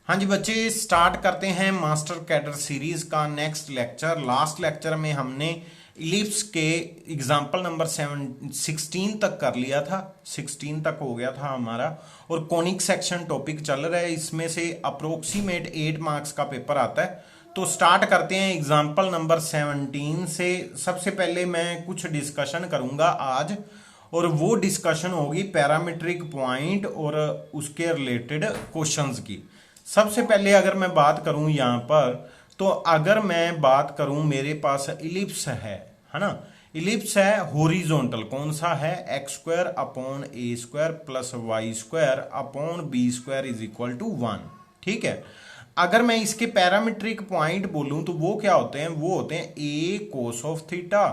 हाँ जी बच्चे, स्टार्ट करते हैं मास्टर कैडर सीरीज का नेक्स्ट लेक्चर। लास्ट लेक्चर में हमने इलिप्स के एग्जाम्पल नंबर 16 तक कर लिया था। 16 तक हो गया था हमारा, और कोनिक सेक्शन टॉपिक चल रहा है। इसमें से अप्रोक्सीमेट 8 मार्क्स का पेपर आता है। तो स्टार्ट करते हैं एग्जाम्पल नंबर 17 से। सबसे पहले मैं कुछ डिस्कशन करूंगा आज, और वो डिस्कशन होगी पैरामीट्रिक पॉइंट और उसके रिलेटेड क्वेश्चंस की। सबसे पहले अगर मैं बात करूं यहाँ पर, तो अगर मैं बात करूं मेरे पास इलिप्स है ना। इलिप्स है हॉरिजॉन्टल, कौन सा है, X square upon A square plus Y square upon B square is equal to 1। ठीक है। अगर मैं इसके पैरामीट्रिक पॉइंट बोलूं तो वो क्या होते हैं, वो होते हैं a cos of theta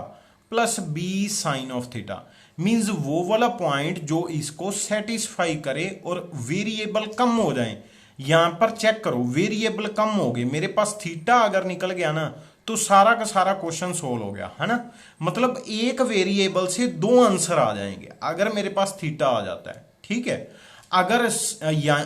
plus b sine of theta. Means वो वाला पॉइंट जो इसको सेटिस्फाई करे और वेरिएबल कम हो जाए। यहां पर चेक करो, वेरिएबल कम हो गए, मेरे पास थीटा अगर निकल गया ना तो सारा का सारा क्वेश्चन सोल्व हो गया, है ना। मतलब एक वेरिएबल से दो आंसर आ जाएंगे अगर मेरे पास थीटा आ जाता है। ठीक है। अगर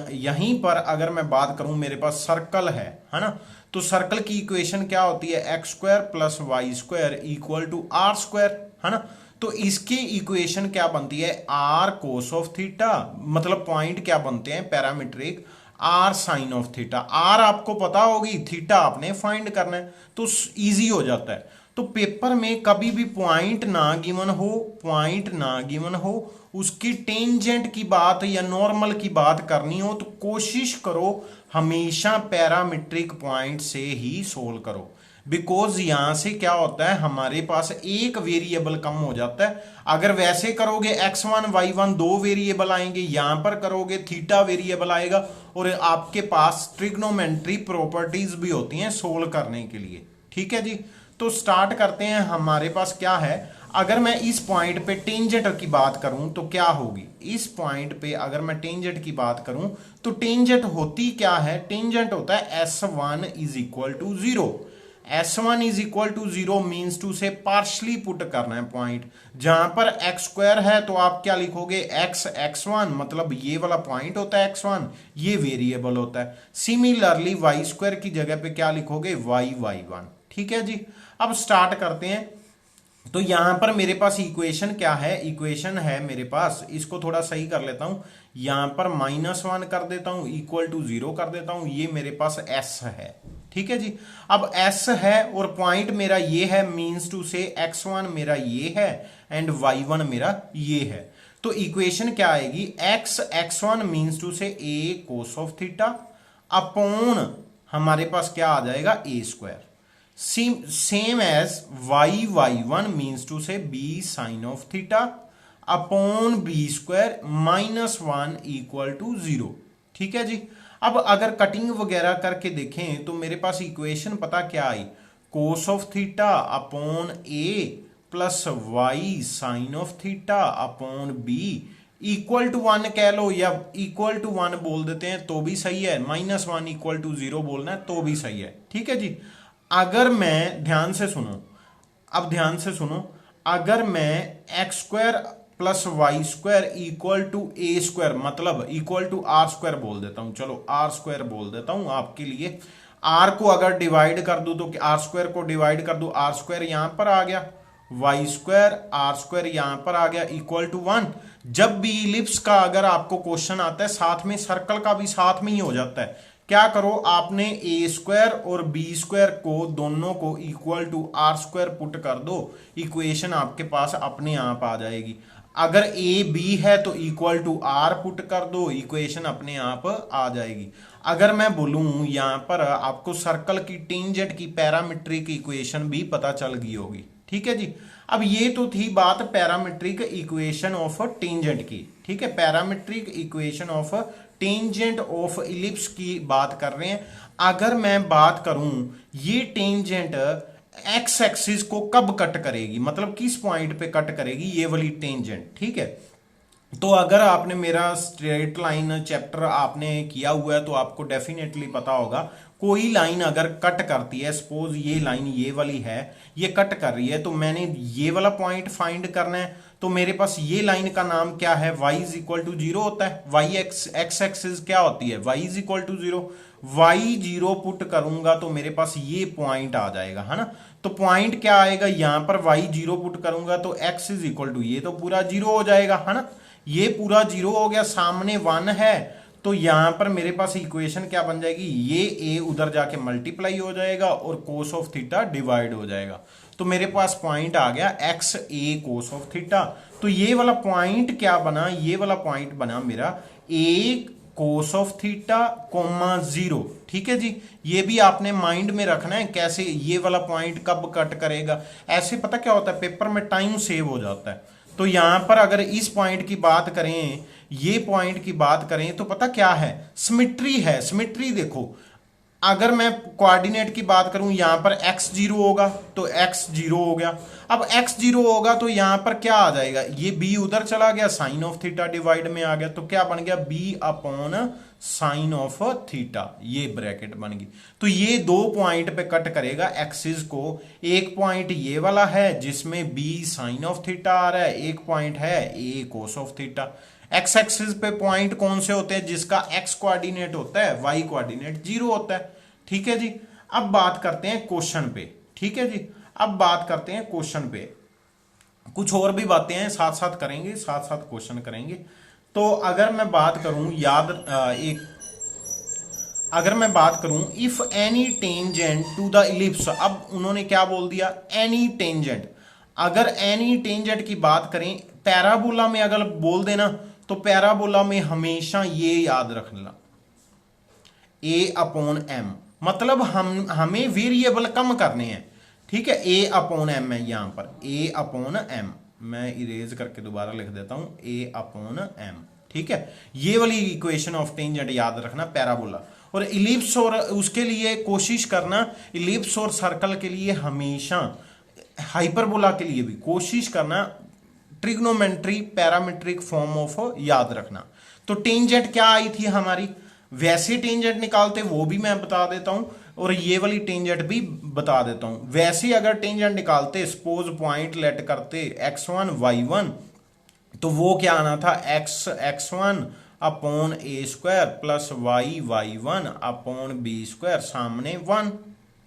यहीं पर अगर मैं बात करूं, मेरे पास सर्कल है ना, तो सर्कल की इक्वेशन क्या होती है, X square plus Y square equal to R square, है ना। तो इसकी इक्वेशन क्या बनती है, आर कोस ऑफ थीटा, मतलब पॉइंट क्या बनते हैं parametric, R sine of theta. R आपको पता होगी, थीटा आपने फाइंड करना है, तो इजी हो जाता है। तो पेपर में कभी भी पॉइंट ना गिवन हो, पॉइंट ना गिवन हो, उसकी टेंजेंट की बात या नॉर्मल की बात करनी हो, तो कोशिश करो हमेशा पैरामीट्रिक पॉइंट से ही सोल्व करो। बिकॉज यहां से क्या होता है, हमारे पास एक वेरिएबल कम हो जाता है। अगर वैसे करोगे x1 y1 दो वेरिएबल आएंगे, यहां पर करोगे थीटा वेरिएबल आएगा, और आपके पास ट्रिग्नोमेट्री प्रॉपर्टीज भी होती हैं सोल्व करने के लिए। ठीक है जी। तो स्टार्ट करते हैं। हमारे पास क्या है, अगर मैं इस पॉइंट पे टेंजेंट की बात करूं तो क्या होगी, इस पॉइंट पे अगर मैं टेंजेंट की बात करूं तो टेंजेंट होती क्या है, टेंजेंट होता है S1 is equal to 0। S1 is equal to 0 means to say partially put करना है पॉइंट। जहां पर एक्स स्क्वायर है तो आप क्या लिखोगे, x1, मतलब ये वाला पॉइंट होता है x1, ये वेरिएबल होता है। सिमिलरली वाई स्क्वायर की जगह पे क्या लिखोगे, y1। ठीक है जी। अब स्टार्ट करते हैं। तो यहां पर मेरे पास इक्वेशन क्या है, इक्वेशन है मेरे पास, इसको थोड़ा सही कर लेता हूं, यहां पर -1 कर देता हूं, इक्वल टू 0 कर देता हूं, ये मेरे पास s है। ठीक है जी। अब s है और पॉइंट मेरा ये है, मींस टू से x1 मेरा ये है एंड y1 मेरा ये है। तो इक्वेशन क्या आएगी, x1 means to say a cos of theta upon हमारे पास क्या आ जाएगा, a square, same as y1 means to say b sine of theta upon b square -1 equal to 0। ठीक है जी। अब अगर कटिंग वगैरह करके देखें तो मेरे पास इक्वेशन पता क्या आई, cos of theta upon a plus y sine of theta upon b equal to 1 कह लो, या इक्वल टू 1 बोल देते हैं तो भी सही है, -1 इक्वल टू 0 बोलना है तो भी सही है। ठीक है जी। अगर मैं ध्यान से सुनो, अब ध्यान से सुनो, अगर मैं X square plus Y square equal to A square, मतलब इक्वल टू आर स्क्वायर बोल देता हूं, चलो आर स्क्वायर बोल देता हूं आपके लिए। आर को अगर डिवाइड कर दूं तो आर स्क्वायर को डिवाइड कर दूं, आर स्क्वायर यहां पर आ गया, वाई स्क्वायर आर स्क्वायर यहां पर आ गया इक्वल टू 1। जब भी इलिप्स का अगर आपको क्वेश्चन आता है, साथ में सर्कल का भी साथ में ही हो जाता है, क्या करो, आपने ए स्क्वायर और बी स्क्वायर को दोनों को equal to R square put कर दो, इक्वेशन आपके पास अपने आप आ जाएगी। अगर ए बी है तो इक्वल टू आर पुट कर दो, इक्वेशन अपने आप आ जाएगी। अगर मैं बोलूं यहां पर आपको सर्कल की टेंजेंट की पैरामीट्रिक इक्वेशन भी पता चल गई होगी। ठीक है जी। अब ये तो थी बात पैरामीट्रिक इक्वेशन ऑफ टेंजेंट की। ठीक है, parametric equation of tangent of ellipse की बात कर रहे हैं। अगर मैं बात करूं ये टेंजेंट एक्स एक्सिस को कब कट करेगी, मतलब किस पॉइंट पे कट करेगी ये वाली टेंजेंट। ठीक है। तो अगर आपने मेरा स्ट्रेट लाइन चैप्टर आपने किया हुआ है तो आपको डेफिनेटली पता होगा, कोई लाइन अगर कट करती है, सपोज ये लाइन ये वाली है, ये कट कर रही है, तो मैंने ये वाला पॉइंट फाइंड करना है। तो मेरे पास ये लाइन का नाम क्या है, y is equal to zero होता है। y एक्स एक्सिस क्या होती है, y is equal to zero. y zero put करूंगा तो मेरे पास ये पॉइंट आ जाएगा, है ना। तो पॉइंट क्या आएगा, यहां पर y जीरो पुट करूंगा तो x इज इक्वल टू ये तो पूरा जीरो हो जाएगा, है ना। ये पूरा जीरो हो गया, सामने वन है, तो यहां पर मेरे पास इक्वेशन क्या बन जाएगी, ये a उधर जाके मल्टीप्लाई हो जाएगा और कोस ऑफ थीटा डिवाइड हो जाएगा। तो मेरे पास पॉइंट आ गया x A cos of theta. तो ये वाला पॉइंट क्या बना, ये वाला पॉइंट बना मेरा a cos of theta comma zero. ठीक है जी, ये भी आपने माइंड में रखना है, कैसे ये वाला पॉइंट कब कट करेगा। ऐसे पता क्या होता है, पेपर में टाइम सेव हो जाता है। तो यहां पर अगर इस पॉइंट की बात करें, ये पॉइंट की बात करें, तो पता क्या है, सिमेट्री है। सिमेट्री देखो, अगर मैं कोऑर्डिनेट की बात करूं, यहां पर x जीरो होगा तो x जीरो हो गया। अब x जीरो होगा तो यहां पर क्या आ जाएगा, ये b उधर चला गया, साइन ऑफ थीटा डिवाइड में आ गया, तो क्या बन गया, b upon sine of theta, ये ब्रैकेट बन गई। तो ये दो पॉइंट पे कट करेगा एक्सिस को। एक पॉइंट ये वाला है जिसमें b साइन ऑफ थीटा आ रहा है, एक पॉइंट है a cos of theta. X axis पे पॉइंट कौन से होते हैं, जिसका एक्स कोऑर्डिनेट होता है, वाई कोऑर्डिनेट जीरो होता है। ठीक है जी, अब बात करते हैं क्वेश्चन पे। ठीक है जी, अब बात करते हैं क्वेश्चन पे। कुछ और भी बातें हैं साथ साथ करेंगे, साथ साथ क्वेश्चन करेंगे। तो अगर मैं बात करूं, अगर मैं बात करूं, if any tangent to the ellipse, अब उन्होंने क्या बोल दिया, एनी टेंजेंट। अगर एनी टेंजेंट की बात करें, पैराबोला में अगर बोल देना, तो पैराबोला में हमेशा ये याद रखना, ए अपॉन एम, मतलब हमें वेरिएबल कम करने हैं। ठीक है, ए अपॉन एम है यहां पर, ए अपॉन एम, मैं इरेज करके दोबारा लिख देता हूं, ए अपॉन एम। ठीक है, ये वाली इक्वेशन ऑफ टेंजेंट याद रखना, पैराबोला। और इलिप्स और उसके लिए कोशिश करना, इलिप्स और सर्कल के लिए हमेशा, हाइपरबोला के लिए भी कोशिश करना, ट्रिग्नोमेट्री पैरामीट्रिक फॉर्म ऑफ याद रखना। तो टेंजेंट क्या आई थी हमारी, वैसे टेंजेंट निकालते वो भी मैं बता देता हूं, और ये वाली टेंजेंट भी बता देता हूं। वैसे अगर टेंजेंट निकालते, सपोज पॉइंट लेट करते x1 y1, तो वो क्या आना था, x1 अपॉन ए square plus y1 upon B square, सामने 1।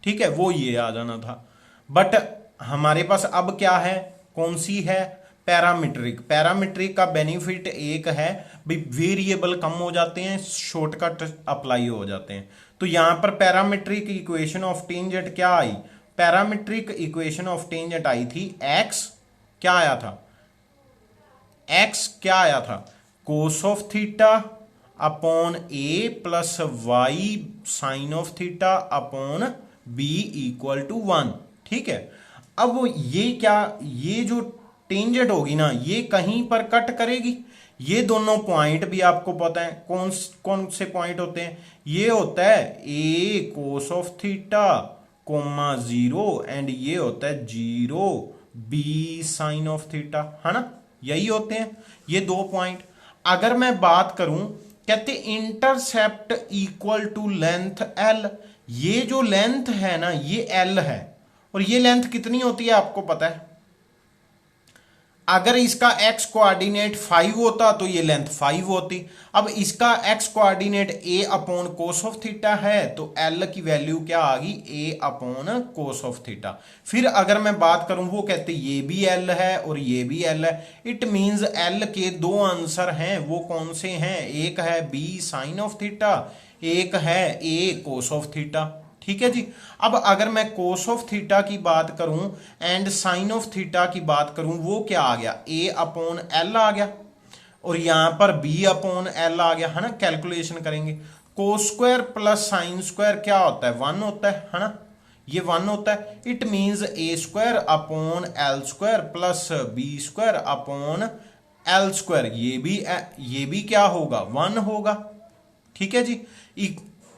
ठीक है, वो ये आ जाना था। बट हमारे पास अब क्या है, कौन सी है, पैरामीट्रिक। पैरामीट्रिक का बेनिफिट एक है भाई, वेरिएबल कम हो जाते हैं, शॉर्टकट अप्लाई हो जाते हैं। तो यहां पर पैरामीट्रिक इक्वेशन ऑफ टेंजेंट क्या आई, पैरामीट्रिक इक्वेशन ऑफ टेंजेंट आई थी x, क्या आया था, x क्या आया था, cos of theta upon a plus y sine of theta upon b equal to 1। ठीक है, अब ये क्या, ये जो टेंजेंट होगी ना, ये कहीं पर कट करेगी। ये दोनों पॉइंट भी आपको पता है कौन कौन से पॉइंट होते हैं, ये होता है a cos of theta comma zero, and ये होता है zero b sine of theta, है ना, यही होते हैं ये दो पॉइंट। अगर मैं बात करूं, कहते intercept equal to length l, ये जो लेंथ है ना ये एल है, और ये लेंथ कितनी होती है आपको पता है, अगर इसका x कोऑर्डिनेट 5 होता तो ये लेंथ 5 होती। अब इसका x coordinate a upon cos of theta है, तो l की वैल्यू क्या आ गई, a upon cos of theta. फिर अगर मैं बात करूं, वो कहते ये भी l है और ये भी l है, इट मींस l के दो आंसर हैं, वो कौन से हैं, एक है b साइन ऑफ थीटा, एक है a कोस ऑफ थीटा। ठीक है जी, अब अगर मैं कोस ऑफ थीटा की बात करूं एंड साइन ऑफ थीटा की बात करूं, वो क्या आ गया, a अपॉन एल आ गया, और यहां पर b अपॉन एल आ गया, है ना। कैलकुलेशन करेंगे, कोस स्क्वायर प्लस साइन स्क्वायर क्या होता है, 1 होता है ना, ये 1 होता है। It means a square upon l square plus b square upon l square, ये भी क्या होगा, 1 होगा। ठीक है जी,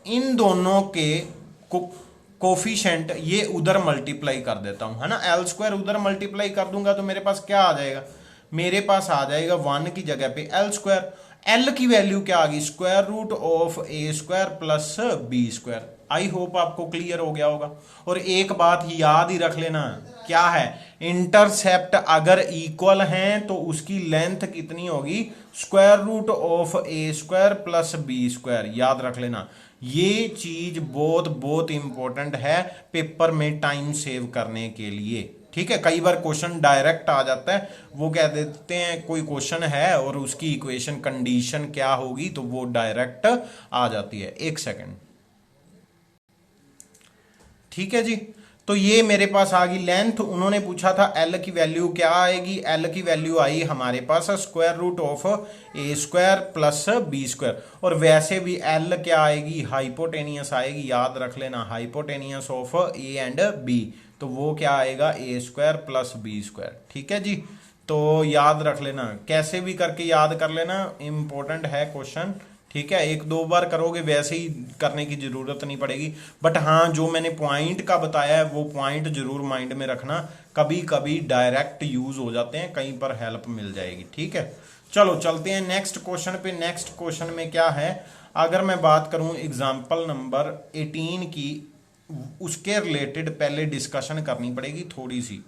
इन दोनों के कोफिशिएंट ये उधर मल्टीप्लाई कर देता हूं, है ना, एल स्क्वायर उधर मल्टीप्लाई कर दूंगा तो मेरे पास क्या आ जाएगा, मेरे पास आ जाएगा 1 की जगह पे एल स्क्वायर। एल की वैल्यू क्या आ गई, square root of a square plus b square. I hope आपको क्लियर हो गया होगा। और एक बात याद ही रख लेना, क्या है, इंटरसेप्ट अगर इक्वल हैं तो उसकी लेंथ कितनी होगी, square root of a square plus b square. याद रख लेना, ये चीज बहुत बहुत इंपॉर्टेंट है पेपर में टाइम सेव करने के लिए। ठीक है, कई बार क्वेश्चन डायरेक्ट आ जाता है, वो कह देते हैं कोई क्वेश्चन है और उसकी इक्वेशन कंडीशन क्या होगी, तो वो डायरेक्ट आ जाती है। एक सेकंड, ठीक है जी। तो ये मेरे पास आ गई लेंथ। उन्होंने पूछा था एल की वैल्यू क्या आएगी, एल की वैल्यू आई हमारे पास square root of a square plus b square. और वैसे भी एल क्या आएगी, हाइपोटेनियस आएगी। याद रख लेना, hypotenuse of a and b, तो वो क्या आएगा, a square plus b square. ठीक है जी, तो याद रख लेना, कैसे भी करके याद कर लेना, इंपॉर्टेंट है क्वेश्चन। ठीक है, एक दो बार करोगे वैसे ही करने की जरूरत नहीं पड़ेगी, बट हाँ जो मैंने पॉइंट का बताया है वो पॉइंट जरूर माइंड में रखना, कभी कभी डायरेक्ट यूज हो जाते हैं, कहीं पर हेल्प मिल जाएगी। ठीक है, चलो चलते हैं नेक्स्ट क्वेश्चन पे। नेक्स्ट क्वेश्चन में क्या है, अगर मैं बात करूं एग्जाम्पल नंबर 18 की, उसके रिलेटेड पहले डिस्कशन करनी पड़ेगी थोड़ी सी।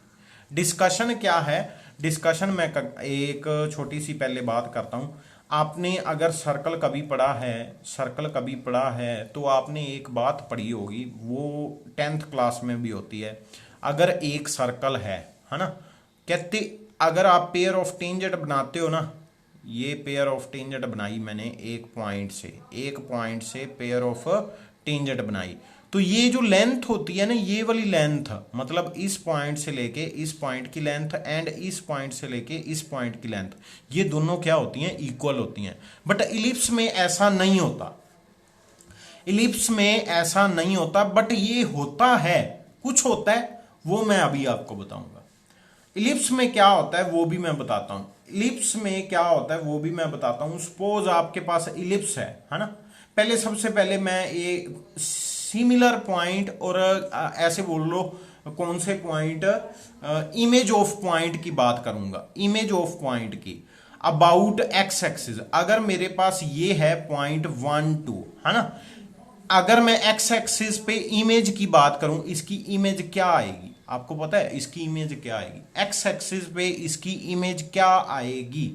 डिस्कशन क्या है, डिस्कशन में एक छोटी सी पहले बात करता हूं। आपने अगर सर्कल कभी पढ़ा है, सर्कल कभी पढ़ा है तो आपने एक बात पढ़ी होगी, वो 10th क्लास में भी होती है। अगर एक सर्कल है ना, कहते अगर आप पेयर ऑफ टेंजेंट बनाते हो ना, ये पेयर ऑफ टेंजेंट बनाई मैंने एक पॉइंट से पेयर ऑफ टेंजेंट बनाई, तो ये जो लेंथ होती है ना, ये वाली लेंथ, मतलब इस पॉइंट से लेके इस पॉइंट की लेंथ एंड इस पॉइंट से लेके इस पॉइंट की लेंथ, ये दोनों क्या होती हैं, इक्वल होती हैं। बट इलिप्स में ऐसा नहीं होता, इलिप्स में ऐसा नहीं होता, बट ये होता है, कुछ होता है, वो मैं अभी आपको बताऊंगा। इलिप्स में क्या होता है वो भी मैं बताता हूं, इलिप्स में क्या होता है वो भी मैं बताता हूं। सपोज आपके पास इलिप्स है ना, पहले सबसे पहले मैं ये सिमिलर पॉइंट, और ऐसे बोल लो कौन से पॉइंट, इमेज ऑफ पॉइंट की बात करूंगा, इमेज ऑफ पॉइंट की अबाउट एक्स एक्सिस। अगर मेरे पास ये है पॉइंट 1 2 है ना, अगर मैं एक्स एक्सिस पे इमेज की बात करूं, इसकी इमेज क्या आएगी, आपको पता है इसकी इमेज क्या आएगी, एक्स एक्सिस पे इसकी इमेज क्या आएगी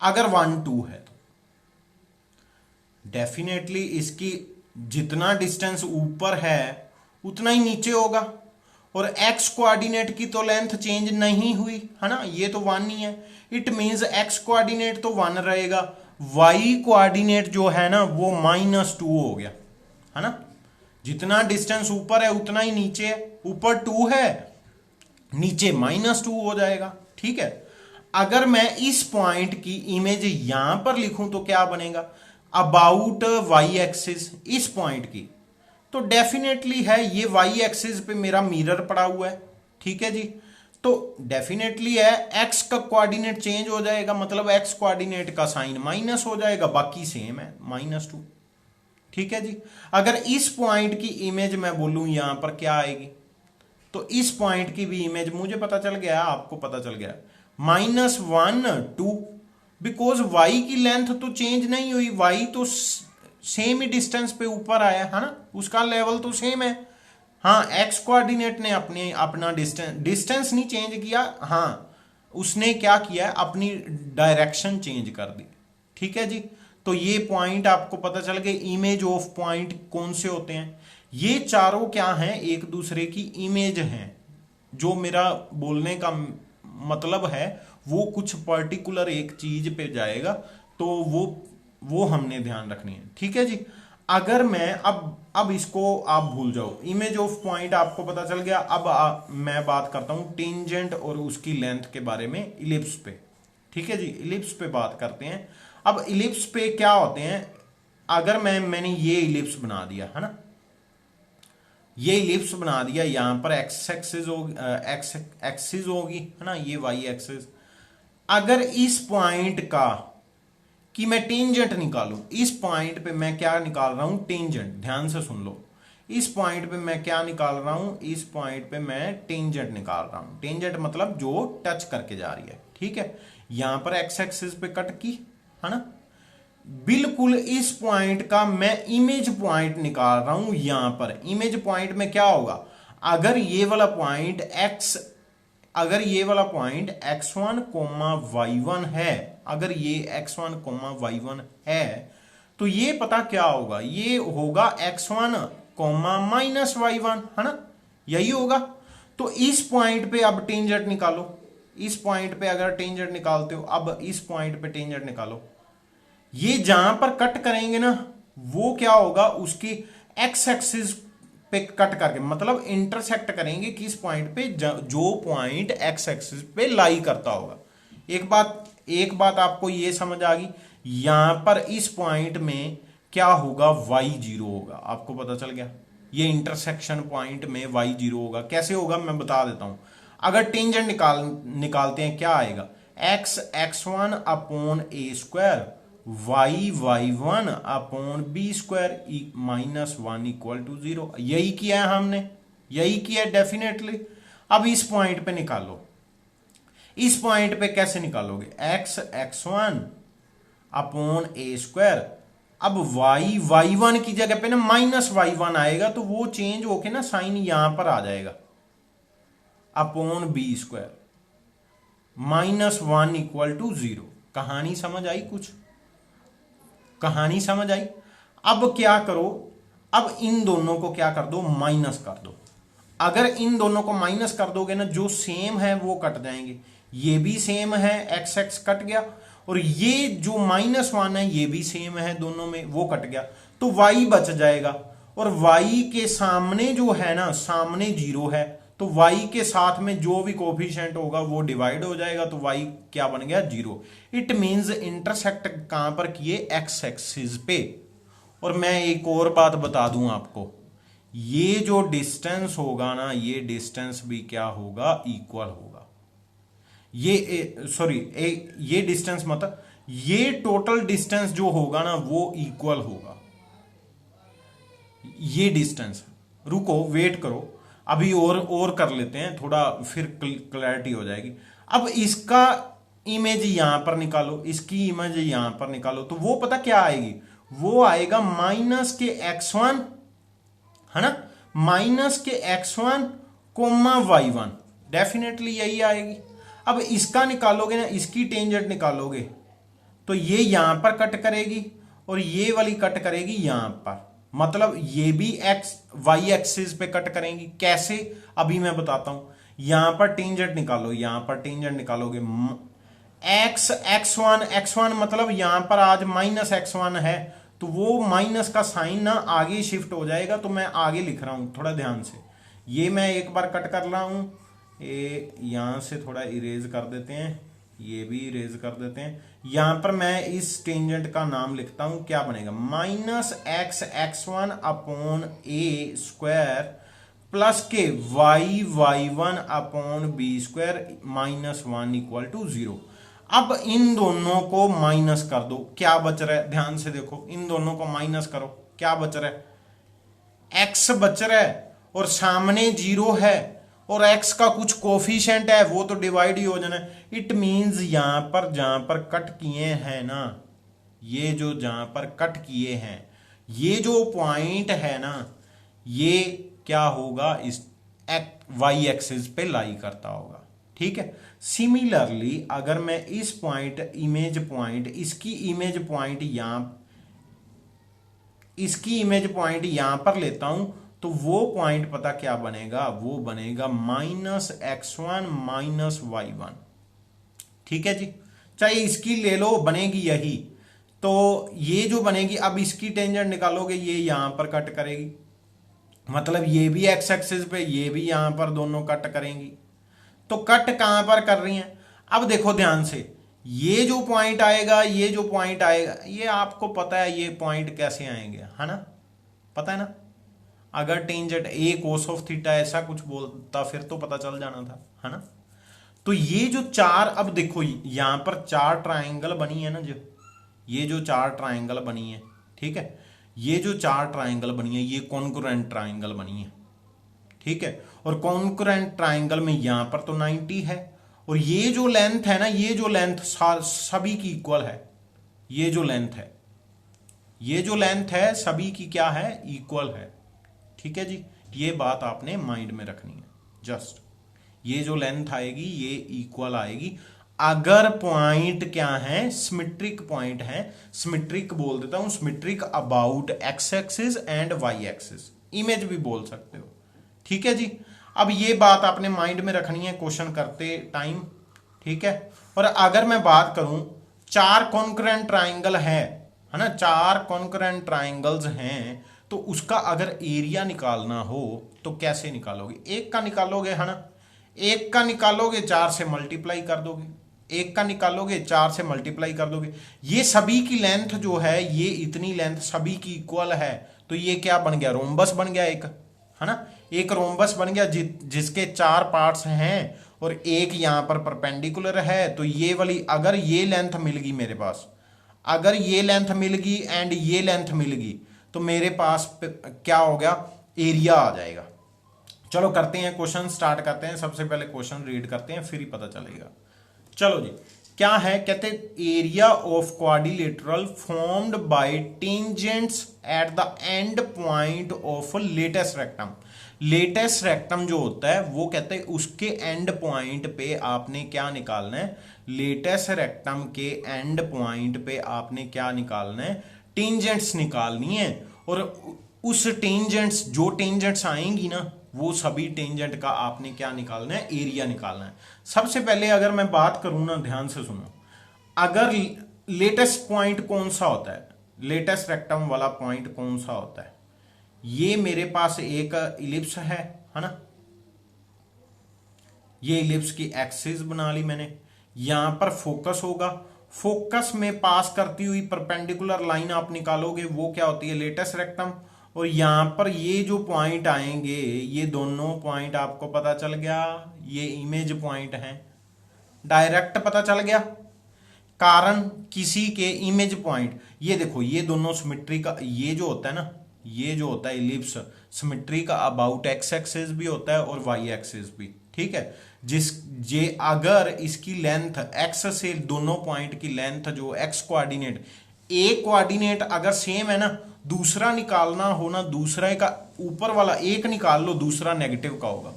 अगर 1 2 है तो डेफिनेटली इसकी जितना डिस्टेंस ऊपर है उतना ही नीचे होगा। और एक्स कोऑर्डिनेट की तो लेंथ चेंज नहीं हुई है ना, ये तो 1 ही है, इट मींस एक्स कोऑर्डिनेट तो 1 रहेगा, वाई कोऑर्डिनेट जो है ना वो -2 हो गया है ना। जितना डिस्टेंस ऊपर है उतना ही नीचे है, ऊपर 2 है, नीचे -2 हो जाएगा। ठीक है, अगर मैं इस पॉइंट की इमेज यहां पर लिखूं तो क्या बनेगा, अबाउट वाई एक्सिस इस पॉइंट की, तो डेफिनेटली है ये वाई एक्सिस पे मेरा मिरर पड़ा हुआ है। ठीक है जी, तो डेफिनेटली है एक्स का कोऑर्डिनेट चेंज हो जाएगा, मतलब एक्स कोऑर्डिनेट का साइन माइनस हो जाएगा, बाकी सेम है -2। ठीक है जी, अगर इस पॉइंट की इमेज मैं बोलूं यहां पर क्या आएगी, तो इस पॉइंट की भी इमेज मुझे पता चल गया, आपको पता चल गया, -1 2, बिकॉज वाई की लेंथ तो चेंज नहीं हुई, वाई तो सेम ही डिस्टेंस पे ऊपर आया है ना, उसका लेवल तो सेम है। हाँ, एक्स कोऑर्डिनेट ने अपना डिस्टेंस नहीं चेंज किया, हाँ उसने क्या किया, अपनी डायरेक्शन चेंज कर दी। ठीक है जी, तो ये पॉइंट आपको पता चल गए, इमेज ऑफ पॉइंट कौन से होते हैं, ये चारों क्या हैं, एक दूसरे की इमेज हैं। जो मेरा बोलने का मतलब है वो कुछ पर्टिकुलर एक चीज पे जाएगा, तो वो हमने ध्यान रखनी है। ठीक है जी, अगर मैं अब इसको आप भूल जाओ, इमेज ऑफ पॉइंट आपको पता चल गया। अब मैं बात करता हूं टेंजेंट और उसकी लेंथ के बारे में, इलिप्स पे। ठीक है जी, इलिप्स पे बात करते हैं। अब इलिप्स पे क्या होते हैं, अगर मैंने ये इलिप्स बना दिया है ना, ये इलिप्स बना दिया, यहां पर एक्स एक्सिस होगी, एक्स एक्सिस होगी है ना, ये वाई एक्सिस। अगर इस पॉइंट का कि मैं टेंजेंट निकालूं, इस पॉइंट पे मैं क्या निकाल रहा हूं, टेंजेंट, ध्यान से सुन लो, इस पॉइंट पे मैं क्या निकाल रहा हूं, इस पॉइंट पे मैं टेंजेंट निकाल रहा हूं। टेंजेंट मतलब जो टच करके जा रही है, ठीक है। यहां पर एक्स एक्सिस पे कट की, है ना। बिल्कुल इस पॉइंट का मैं इमेज पॉइंट निकाल रहा हूं। यहां पर इमेज पॉइंट में क्या होगा, अगर ये वाला पॉइंट x1 कोमा y1 है, अगर ये x1 कोमा y1 है, तो ये पता क्या होगा, ये होगा x1 कोमा माइनस y1, है ना, यही होगा। तो इस पॉइंट पे अब टेंजेंट निकालो, इस पॉइंट पे अगर टेंजेंट निकालते हो, अब इस पॉइंट पे टेंजेंट निकालो। ये जहां पर कट करेंगे ना, वो क्या होगा, उसकी एक्स एक्सिस पे कट करके, मतलब इंटरसेक्ट करेंगे किस पॉइंट पे, जो पॉइंट एक्स एक्सिस पे लाई करता होगा। एक बात आपको ये समझ आ गई, यहां पर इस पॉइंट में क्या होगा, y0 होगा। आपको पता चल गया, ये इंटरसेक्शन पॉइंट में y0 होगा। कैसे होगा मैं बता देता हूं। अगर टेंजेंट निकालते हैं, क्या आएगा, x1 upon a square, y1 upon B square minus 1 equal to 0। यही किया है हमने, यही किया है डेफिनेटली। अब इस पॉइंट पे निकालो, इस पॉइंट पे कैसे निकालोगे, x1 अपॉन a स्क्वायर, अब y1 की जगह पे ना माइनस y1 आएगा, तो वो चेंज होके ना साइन यहां पर आ जाएगा, upon B square minus 1 equal to 0। कहानी समझ आई, कुछ कहानी समझ आई। अब क्या करो, अब इन दोनों को क्या कर दो, माइनस कर दो। अगर इन दोनों को माइनस कर दोगे ना, जो सेम है वो कट जाएंगे। ये भी सेम है, एक्स एक्स कट गया, और ये जो -1 है ये भी सेम है, दोनों में वो कट गया, तो y बच जाएगा। और y के सामने जो है ना, सामने 0 है, तो y के साथ में जो भी कोफिशिएंट होगा वो डिवाइड हो जाएगा, तो y क्या बन गया, 0। इट मींस इंटरसेक्ट कहां पर किए, एक्स एक्सिस पे। और मैं एक और बात बता दूं आपको, ये जो डिस्टेंस होगा ना, ये डिस्टेंस भी क्या होगा, इक्वल होगा। ये डिस्टेंस मतलब ये टोटल डिस्टेंस जो होगा ना, वो इक्वल होगा। ये डिस्टेंस, रुको वेट करो, अभी और कर लेते हैं थोड़ा, फिर क्लैरिटी हो जाएगी। अब इसका इमेज यहां पर निकालो, इसकी इमेज यहां पर निकालो, तो वो पता क्या आएगी, वो आएगा माइनस के x1, है ना, माइनस के x1 कोमा y1, डेफिनेटली यही आएगी। अब इसका निकालोगे ना, इसकी टेंजेंट निकालोगे, तो ये यहां पर कट करेगी और ये वाली कट करेगी यहां पर, मतलब ये भी y एक्सिस पे कट करेंगी। कैसे, अभी मैं बताता हूं। यहां पर टेंजेंट निकालो, यहां पर टेंजेंट निकालोगे, x1 मतलब यहां पर आज -x1 है, तो वो माइनस का साइन ना आगे शिफ्ट हो जाएगा। तो मैं आगे लिख रहा हूं, थोड़ा ध्यान से, ये मैं एक बार कट कर रहा हूं, यहां से थोड़ा इरेज कर देते हैं, ये भी इरेज कर देते हैं। यहां पर मैं इस टेंजेंट का नाम लिखता हूं, क्या बनेगा, -x1 upon a square plus के y1 upon B square -1 equal to 0। अब इन दोनों को माइनस कर दो, क्या बच रहा है, ध्यान से देखो, इन दोनों को माइनस करो, क्या बच रहा है, x बच रहा है, और सामने 0 है, और x का कुछ कोफिशिएंट है, वो तो डिवाइड ही हो जाना है। इट मींस यहां पर जहां पर कट किए हैं ना, ये जो जहां पर कट किए हैं, ये जो पॉइंट है ना, ये क्या होगा, इस y एक्सिस पे लाई करता होगा, ठीक है। सिमिलरली अगर मैं इस पॉइंट इमेज पॉइंट, इसकी इमेज पॉइंट यहां पर लेता हूं, तो वो पॉइंट पता क्या बनेगा, वो बनेगा -x1 -y1, ठीक है जी। चाहे इसकी ले लो, बनेगी यही। तो ये जो बनेगी, अब इसकी टेंजेंट निकालोगे, ये यहां पर कट करेगी, मतलब ये भी एक्स एक्सिस पे, ये भी यहां पर, दोनों कट करेंगी। तो कट कहां पर कर रही हैं, अब देखो ध्यान से, ये जो पॉइंट आएगा, ये जो पॉइंट आएगा, ये आपको पता है ये पॉइंट कैसे आएंगे, है ना, पता है ना। अगर tangent a cos of theta ऐसा कुछ बोलता, फिर तो पता चल जाना था, है ना। तो ये जो चार, अब देखो यहां पर 4 ट्राइंगल बनी है ना, जो ये जो 4 ट्राइंगल बनी है, ठीक है, ये जो चार ट्राइंगल बनी है ये कॉन्करेंट ट्राइंगल बनी है, ठीक है। और कॉन्करेंट ट्राइंगल में यहां पर तो 90 है, और ये जो लेंथ है ना, ये जो लेंथ सभी की इक्वल है। ये जो लेंथ है, ये जो लेंथ है सभी की क्या है, इक्वल है, ठीक है जी। ये बात आपने माइंड में रखनी है। जस्ट ये जो लेंथ आएगी ये इक्वल आएगी अगर पॉइंट क्या है, सिमेट्रिक पॉइंट है। सिमेट्रिक बोल देता हूं, symmetric about x axis and y axis, image भी बोल सकते हो, ठीक है जी। अब ये बात आपने माइंड में रखनी है क्वेश्चन करते टाइम, ठीक है। और अगर मैं बात करूं चार कॉन्करेंट ट्राइंगल है ना, चार कॉन्करेंट ट्राइंगल्स हैं, तो उसका अगर एरिया निकालना हो तो कैसे निकालोगे? एक का निकालोगे है ना, एक का निकालोगे 4 से मल्टीप्लाई कर दोगे, एक का निकालोगे 4 से मल्टीप्लाई कर दोगे। ये सभी की लेंथ जो है, ये इतनी लेंथ सभी की इक्वल है, तो ये क्या बन गया, रोम्बस बन गया एक, है ना। एक रोम्बस बन गया जिसके 4 पार्ट्स हैं और एक यहां पर परपेंडिकुलर है। तो ये वाली अगर ये लेंथ मिल गई मेरे पास, अगर ये लेंथ मिल गई एंड ये लेंथ मिल गई, तो मेरे पास क्या हो गया, एरिया आ जाएगा। चलो करते हैं क्वेश्चन, स्टार्ट करते हैं। सबसे पहले क्वेश्चन रीड करते हैं फिर ही पता चलेगा। चलो जी, क्या है, कहते area of quadrilateral formed by tangents at the end point of latus rectum. Latus rectum जो होता है वो कहते हैं उसके एंड पॉइंट पे आपने क्या निकालना है, लेटेस्ट रेक्टम के एंड पॉइंट पे आपने क्या निकालना है, टेंजेंट्स निकालनी है। और उस टेंजेंट्स, जो टेंजेंट्स आएंगी ना, वो सभी टेंजेंट का आपने क्या निकालना है, एरिया निकालना है। सबसे पहले अगर मैं बात करूं ना, ध्यान से सुनो, अगर लेटेस्ट पॉइंट कौन सा होता है, लेटेस्ट रेक्टम वाला पॉइंट कौन सा होता है, ये मेरे पास एक इलिप्स है ना, ये इलिप्स की एक्सिस बना ली मैंने। यहां पर फोकस होगा, फोकस में पास करती हुई परपेंडिकुलर लाइन आप निकालोगे, वो क्या होती है, लेटेस्ट रेक्टम। और यहां पर ये जो पॉइंट आएंगे, ये दोनों पॉइंट आपको पता चल गया, ये इमेज पॉइंट है, डायरेक्ट पता चल गया। कारण किसी के इमेज पॉइंट, ये देखो ये दोनों सिमेट्री का, ये जो होता है ना, ये जो होता है इलिप्स, सिमेट्री का अबाउट एक्स एक्सिस भी होता है और वाई एक्सिस भी, ठीक है। जे अगर इसकी लेंथ एक्स से, दोनों पॉइंट की लेंथ जो एक्स कोऑर्डिनेट, एक कोऑर्डिनेट अगर सेम है ना, दूसरा निकालना हो ना, दूसरा का ऊपर वाला एक निकाल लो, दूसरा नेगेटिव का होगा।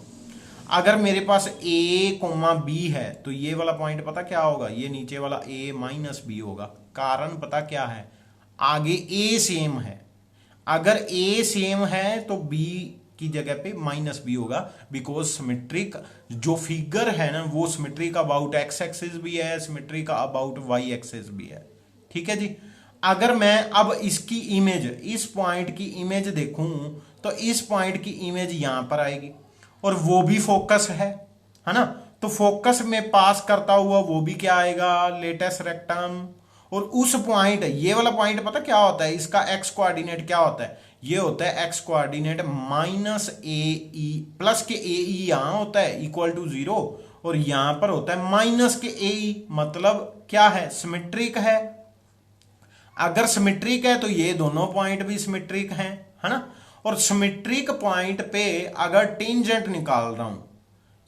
अगर मेरे पास a, b है तो ये वाला पॉइंट पता क्या होगा, ये नीचे वाला a माइनस बी होगा। कारण पता क्या है, आगे a सेम है, अगर a सेम है तो b की जगह पे माइनस बी होगा, बिकॉज सिमेट्रिक जो फिगर है ना, वो सिमेट्रिक अबाउट एक्स एक्सिस भी है, सिमेट्रिक अबाउट वाई एक्सिस भी है, ठीक है जी। अगर मैं अब इसकी इमेज, इस पॉइंट की इमेज देखूं, तो इस पॉइंट की इमेज यहां पर आएगी, और वो भी फोकस है ना, तो फोकस में पास करता हुआ वो भी क्या आएगा, लेटेस्ट रेक्टम। और उस पॉइंट, ये वाला पॉइंट पता क्या होता है, इसका एक्स कोऑर्डिनेट क्या होता है, ये होता है एक्स कोऑर्डिनेट माइनस ए ई, प्लस के ए ई यहां होता है इक्वल टू 0, और यहां पर होता है माइनस के ए ई, मतलब क्या है, सिमेट्रिक है। अगर सिमेट्रिक है तो ये दोनों पॉइंट भी सिमेट्रिक हैं, है ना। और सिमेट्रिक पॉइंट पे अगर टेंजेंट निकाल रहा हूं,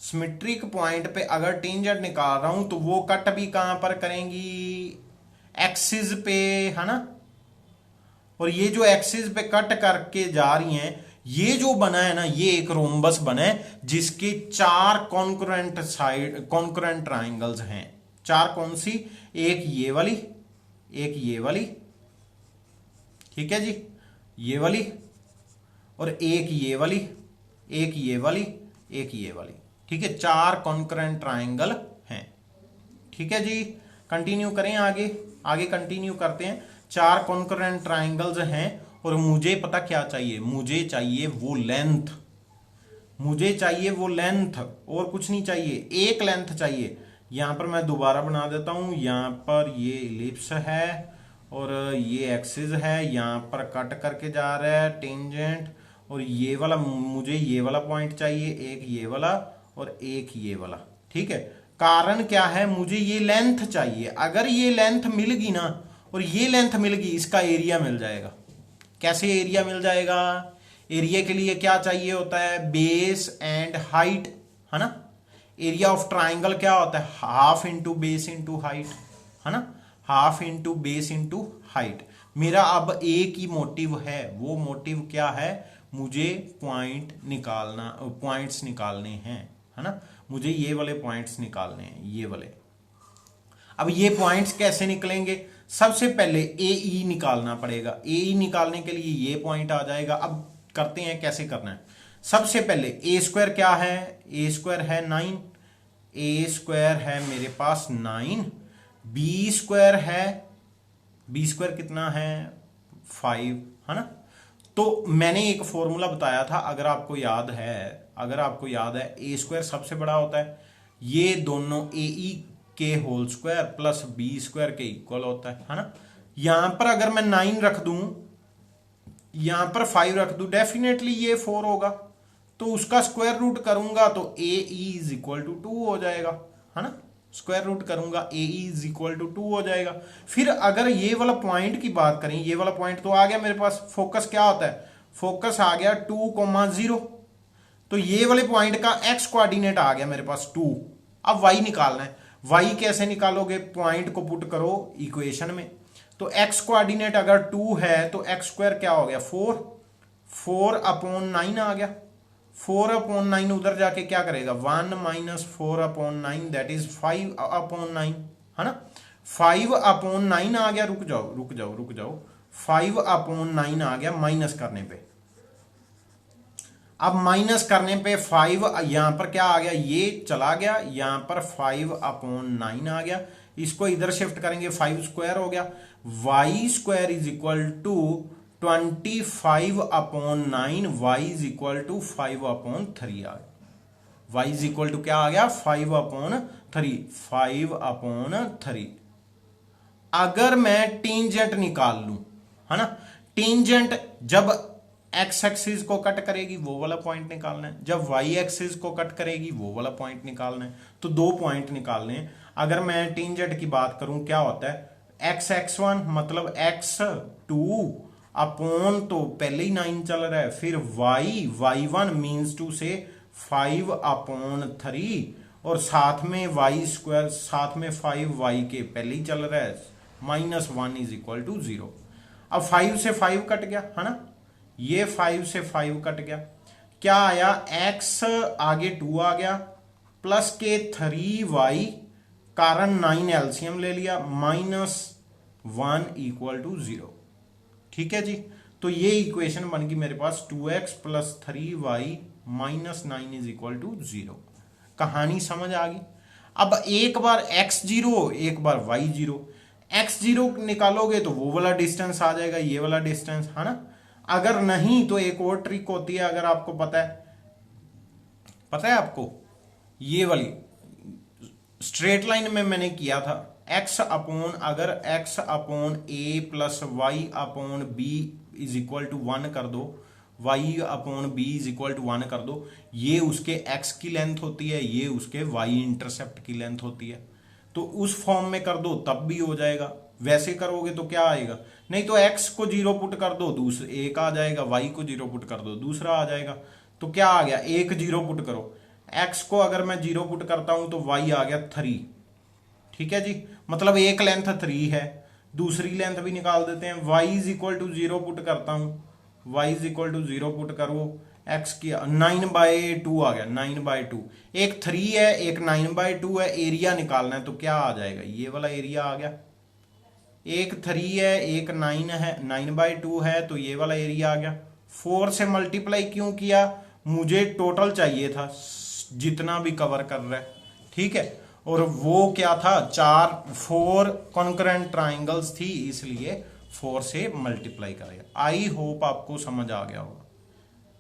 सिमेट्रिक पॉइंट पे अगर टेंजेंट निकाल रहा हूं, तो वो कट भी कहां पर करेंगी, एक्सिस पे, है ना। और ये जो एक्सिस पे कट करके जा रही हैं, ये जो बना है ना, ये एक रोम्बस बना है जिसके 4 कॉन्करेंट साइड, कॉन्करेंट ट्राइंगल्स हैं। 4 कौन सी, एक ये वाली, एक ये वाली, ठीक है जी, ये वाली, और एक ये वाली, एक ये वाली, एक ये वाली, ठीक है। 4 कॉन्करेंट ट्राइंगल हैं, ठीक है जी। कंटिन्यू करें आगे, आगे कंटिन्यू करते हैं। 4 कॉन्करेंट ट्राइंगल्स हैं, और मुझे पता क्या चाहिए, मुझे चाहिए वो लेंथ, मुझे चाहिए वो लेंथ, और कुछ नहीं चाहिए, एक लेंथ चाहिए। यहां पर मैं दोबारा बना देता हूं, यहां पर ये इलिप्स है और ये एक्सिस है, यहां पर कट करके जा रहा है टेंजेंट, और ये वाला, मुझे ये वाला पॉइंट चाहिए, एक ये वाला और एक ये वाला, ठीक है। कारण क्या है, मुझे ये लेंथ चाहिए। अगर ये लेंथ मिल गई ना, और ये लेंथ मिल गई, इसका एरिया मिल जाएगा। कैसे एरिया मिल जाएगा? एरिया के लिए क्या चाहिए होता है? बेस एंड हाइट, है ना। एरिया ऑफ ट्राइंगल क्या होता है? Half into base into height, है ना। Half into base into height. मेरा अब एक ही मोटिव है, वो मोटिव क्या है? मुझे पॉइंट्स निकालने हैं, है ना। मुझे ये वाले पॉइंट्स निकालने हैं, ये वाले। अब ये पॉइंट्स कैसे निकलेंगे? सबसे पहले ए ई निकालना पड़ेगा। ए ई निकालने के लिए ये पॉइंट आ जाएगा। अब करते हैं कैसे करना है। सबसे पहले ए स्क्वायर क्या है? ए स्क्वायर है 9, ए स्क्वायर है मेरे पास 9, बी स्क्वायर है, बी स्क्वायर कितना है? 5, है ना। तो मैंने एक फॉर्मूला बताया था, अगर आपको याद है, ए स्क्वायर सबसे बड़ा होता है, ये दोनों ए ई के whole square plus b square के इक्वल होता है ना। यहां पर अगर मैं 9 रख दूं, यहां पर 5 रख दूं, डेफिनेटली ये 4 होगा। तो उसका स्क्वायर रूट करूंगा तो ए इज इक्वल टू 2 हो जाएगा, है ना। स्क्वायर रूट करूंगा ए इज इक्वल टू 2 हो जाएगा। फिर अगर ये वाला पॉइंट की बात करें, ये वाला पॉइंट तो आ गया मेरे पास। फोकस क्या होता है? फोकस आ गया 2,0। तो ये वाले पॉइंट का एक्स कोऑर्डिनेट आ गया मेरे पास 2। अब वाई निकालना है। वाई कैसे निकालोगे? पॉइंट को पुट करो इक्वेशन में। तो एक्स कोऑर्डिनेट अगर 2 है तो एक्स स्क्वायर क्या हो गया? 4/9 आ गया। 4/9 उधर जाके क्या करेगा? 1 माइनस 4/9 दैट इज 5/9, है ना। 5/9 आ गया। रुक जाओ 5/9 आ गया माइनस करने पे। अब माइनस करने पे 5 यहां पर क्या आ गया? ये चला गया, यहां पर 5/9 आ गया। इसको इधर शिफ्ट करेंगे, 5 स्क्वायर हो गया। Y square is equal to 25/9, y is equal to 5/3 आ गया। वाई इज इक्वल टू क्या आ गया? 5/3। अगर मैं टेंजेंट निकाल लूं, है ना। टेंजेंट जब एक्स एक्सिस को कट करेगी वो वाला पॉइंट निकालना है, जब वाई एक्सिस को कट करेगी वो वाला पॉइंट निकालना है। तो 2 पॉइंट निकालने हैं। अगर मैं टेंजेंट की बात करूं, क्या होता है? x1 मतलब x2 अपॉन, तो पहले ही 9 चल रहा है, फिर y1 मीन्स टू से 5/3 और साथ में वाई स्क्वायर, साथ में 5y के पहले ही चल रहा है, -1 इज इक्वल टू 0। अब 5 से 5 कट गया, है ना। ये 5 से 5 कट गया। क्या आया? x आगे 2 आ गया प्लस के 3y, कारण 9 एलसीएम ले लिया, -1 इक्वल टू 0। ठीक है जी। तो ये इक्वेशन बन गई मेरे पास 2x प्लस 3y -9 इज इक्वल टू 0। कहानी समझ आ गई। अब एक बार x0 एक बार y0। x0 निकालोगे तो वो वाला डिस्टेंस आ जाएगा, ये वाला डिस्टेंस, है ना। अगर नहीं तो एक और ट्रिक होती है, अगर आपको पता है आपको, ये वाली स्ट्रेट लाइन में मैंने किया था अगर x/a plus y/b is equal to 1 कर दो, y/b इज इक्वल टू 1 कर दो, ये उसके x की लेंथ होती है, ये उसके y इंटरसेप्ट की लेंथ होती है। तो उस फॉर्म में कर दो तब भी हो जाएगा। वैसे करोगे तो क्या आएगा? नहीं तो x को 0 पुट कर दो, दूसरा एक आ जाएगा, y को 0 पुट कर दो, दूसरा आ जाएगा। तो क्या आ गया? 1 0 पुट करो, x को अगर मैं 0 पुट करता हूं तो y आ गया 3। ठीक है जी। मतलब एक लेंथ 3 है, दूसरी लेंथ भी निकाल देते हैं। y is equal to 0 put करता हूं, y is equal to 0 put करो, x की 9/2 आ गया, 9/2। एक 3 है एक 9/2 है, एरिया निकालना है तो क्या आ जाएगा? ये वाला एरिया आ गया। एक 3 है एक 9 है, 9/2 है तो ये वाला एरिया आ गया। 4 से मल्टीप्लाई क्यों किया? मुझे टोटल चाहिए था जितना भी कवर कर रहा है, ठीक है। और वो क्या था? 4 कॉन्करेंट ट्राइंगल्स थी, इसलिए 4 से मल्टीप्लाई करेगा। आई होप आपको समझ आ गया होगा।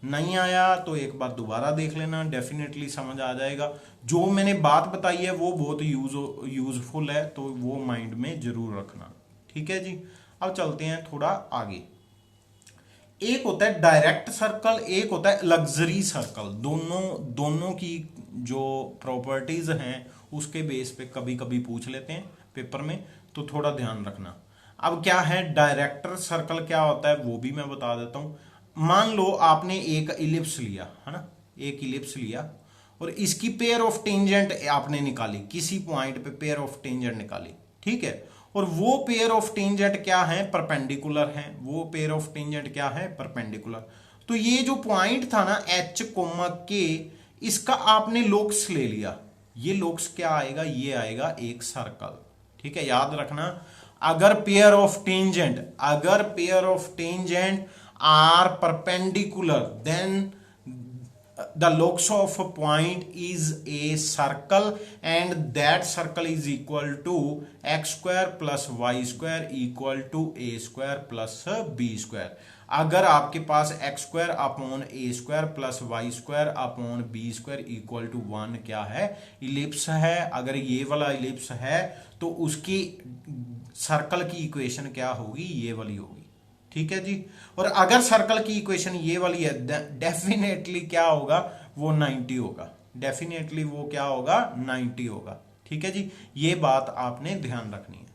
नहीं आया तो एक बार दोबारा देख लेना, डेफिनेटली समझ आ जाएगा। जो मैंने बात बताई है वो बहुत यूजफुल है, तो वो माइंड में जरूर रखना। ठीक है जी। अब चलते हैं थोड़ा आगे। एक होता है डायरेक्ट सर्कल, एक होता है लग्जरी सर्कल। दोनों की जो प्रॉपर्टीज हैं उसके बेस पे कभी कभी पूछ लेते हैं पेपर में, तो थोड़ा ध्यान रखना। अब क्या है डायरेक्टर सर्कल क्या होता है वो भी मैं बता देता हूं। मान लो आपने एक इलिप्स लिया है ना, एक इलिप्स लिया और इसकी पेयर ऑफ टेंजेंट आपने निकाली, किसी पॉइंट पे पेयर ऑफ टेंजेंट निकाली, ठीक है। और वो पेयर ऑफ टेंजेंट क्या है, परपेंडिकुलर है, वो पेयर ऑफ टेंजेंट क्या है, परपेंडिकुलर। तो ये जो पॉइंट था ना एच कोमा के, इसका आपने लोकस ले लिया, ये लोकस क्या आएगा, ये आएगा एक सर्कल, ठीक है। याद रखना अगर pair of tangent are perpendicular then the locus of a point is a circle and that circle is equal to x square plus y square equal to a square plus b square। अगर आपके पास x square upon A square plus Y square upon B square equal to 1 क्या है, ellipse है। अगर ये वाला ellipse है तो उसकी सर्कल की इक्वेशन क्या होगी, ये वाली होगी, ठीक है जी। और अगर सर्कल की इक्वेशन ये वाली है डेफिनेटली क्या होगा, वो 90 होगा, डेफिनेटली वो क्या होगा, 90 होगा, ठीक है जी। ये बात आपने ध्यान रखनी है।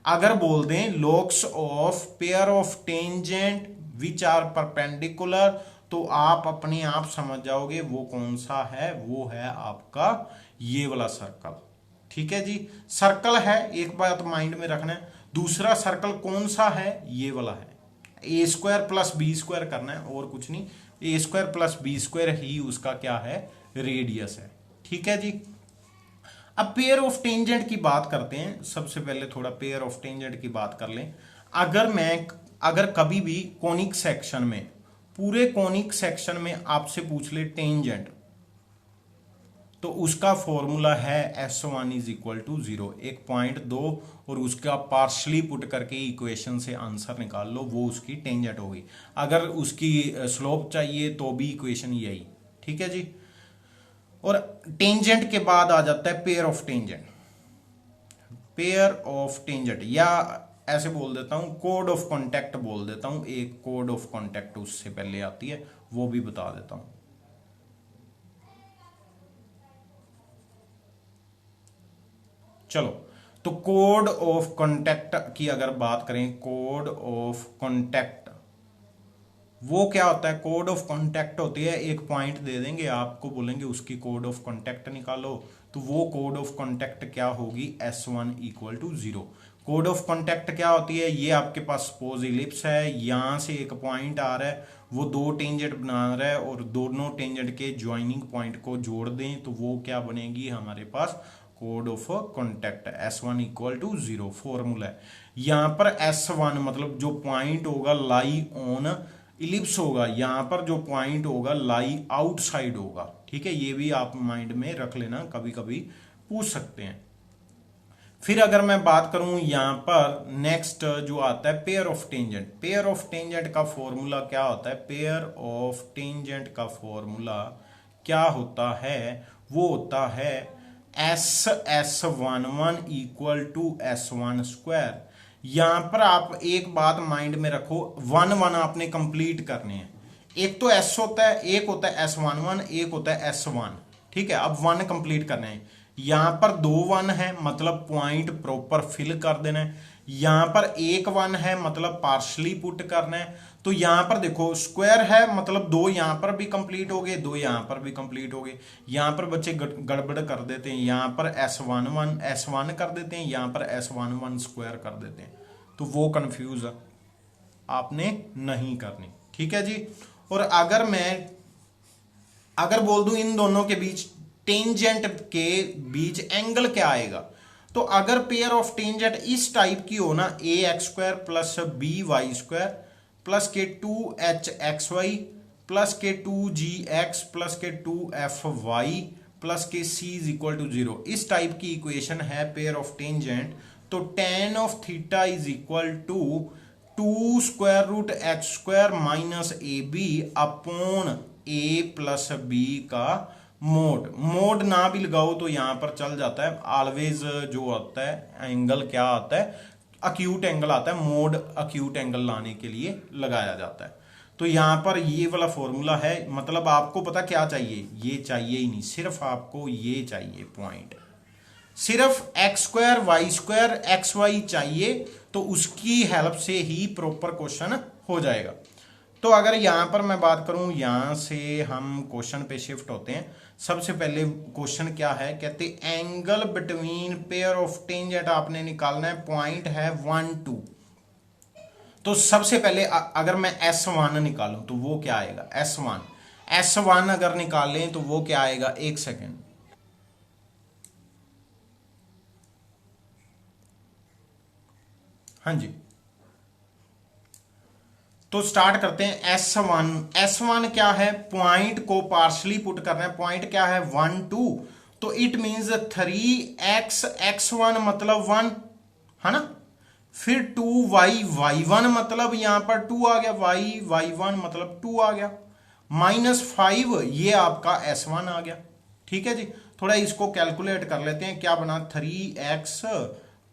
अगर बोल दें locus of pair of tangent which are perpendicular, तो आप अपने आप समझ जाओगे वो कौन सा है, वो है आपका ये वाला सर्कल, ठीक है जी। सर्कल है, एक बात माइंड में रखना है। दूसरा सर्कल कौन सा है, ये वाला है। ए स्क्वायर प्लस बी स्क्वायर करना है और कुछ नहीं, ए स्क्वायर प्लस बी स्क्वायर ही उसका क्या है, रेडियस है, ठीक है जी। अब पेयर ऑफ टेंजेंट की बात करते हैं। सबसे पहले थोड़ा पेयर ऑफ टेंजेंट की बात कर लें। अगर कभी भी कोनिक सेक्शन में, पूरे कोनिक सेक्शन में आपसे पूछ ले टेंजेंट, तो उसका फॉर्मूला है S1 इज इक्वल टू 0। एक पॉइंट दो और उसका पार्शली पुट करके इक्वेशन से आंसर निकाल लो, वो उसकी टेंजेंट होगी। अगर उसकी स्लोप चाहिए तो भी इक्वेशन यही, ठीक है जी। और टेंजेंट के बाद आ जाता है pair of tangent. Pair of tangent या ऐसे बोल देता हूं कोड ऑफ कॉन्टैक्ट बोल देता हूं, एक कोड ऑफ कॉन्टैक्ट उससे पहले आती है, वो भी बता देता हूं। चलो, तो कोड ऑफ कॉन्टैक्ट की अगर बात करें, कोड ऑफ कॉन्टैक्ट वो क्या होता है, कोड ऑफ कॉन्टैक्ट होती है, एक पॉइंट दे देंगे आपको, बोलेंगे उसकी कोड ऑफ कॉन्टैक्ट निकालो, तो वो कोड ऑफ कॉन्टैक्ट क्या होगी, S1 इक्वल टू 0। कोड ऑफ कॉन्टैक्ट क्या होती है, ये आपके पास सपोज इलिप्स है, यहां से एक पॉइंट आ रहा है, वो दो टेंजेंट बना रहा है और दोनों टेंजेंट के ज्वाइनिंग पॉइंट को जोड़ दें तो वो क्या बनेगी हमारे पास, कोड of contact. S1 equal to 0 formula है। यहां पर S1 मतलब जो पॉइंट होगा लाई ऑन इलिप्स होगा, यहां पर जो पॉइंट होगा लाई आउटसाइड होगा, ठीक है। ये भी आप माइंड में रख लेना, कभी कभी पूछ सकते हैं। फिर अगर मैं बात करूं यहां पर नेक्स्ट जो आता है pair of tangent. Pair of tangent का फॉर्मूला क्या होता है, पेयर ऑफ टेंजेंट का फॉर्मूला क्या होता है, वो होता है S11 equal to S1 square. यहां पर आप एक बात माइंड में रखो, 1 आपने कंप्लीट करने हैं। एक तो S होता है, एक होता है S11, एक होता है S1, ठीक है। अब 1 कंप्लीट करने हैं। यहां पर 2 1 है मतलब पॉइंट प्रॉपर फिल कर देना है। यहां पर 1 1 है मतलब पार्शली पुट करना है। तो यहां पर देखो स्क्वायर है मतलब 2 यहां पर भी कंप्लीट हो गए, 2 यहां पर भी कंप्लीट हो गए। यहां पर बच्चे गड़बड़ कर देते हैं, यहां पर S1 कर देते हैं, यहां पर S11 स्क्वायर कर देते हैं, तो वो कंफ्यूज आपने नहीं करनी, ठीक है जी। और अगर बोल दूं इन दोनों के बीच, टेंजेंट के बीच एंगल क्या आएगा, तो अगर पेयर ऑफ टेंजेंट इस टाइप की हो ना, ax square plus by square plus के 2hxy प्लस के 2gx प्लस के 2fy प्लस के c इज इक्वल टू 0, इस टाइप की इक्वेशन है पेयर ऑफ टेंजेंट, तो tan of theta is equal to 2 square root h square minus ab upon a plus b का mod ना भी लगाओ तो यहां पर चल जाता है। ऑलवेज जो आता है एंगल क्या आता है, अक्यूट एंगल आता है, मोड अक्यूट एंगल लाने के लिए लगाया जाता है। तो यहां पर ये वाला फॉर्मूला है, मतलब आपको पता क्या चाहिए, ये चाहिए ही नहीं, सिर्फ आपको ये चाहिए पॉइंट, सिर्फ x square y square x y चाहिए, तो उसकी हेल्प से ही प्रॉपर क्वेश्चन हो जाएगा। तो अगर यहां पर मैं बात करूं, यहां से हम क्वेश्चन पे शिफ्ट होते हैं। सबसे पहले क्वेश्चन क्या है, कहते angle between pair of tangent आपने निकालना है, पॉइंट है 1 2। तो सबसे पहले अगर मैं S1 निकालूं तो वो क्या आएगा, S1 अगर निकालें तो वो क्या आएगा, एक सेकेंड, हाँ जी। तो स्टार्ट करते हैं। S1 क्या है, पॉइंट को पार्शली पुट करना है। पॉइंट क्या है 1 2, तो इट मींस 3x x1 मतलब 1 है ना, फिर 2y y1 मतलब यहां पर 2 आ गया, y y1 मतलब 2 आ गया, -5 ये आपका S1 आ गया। ठीक है जी, थोड़ा इसको कैलकुलेट कर लेते हैं, क्या बना 3x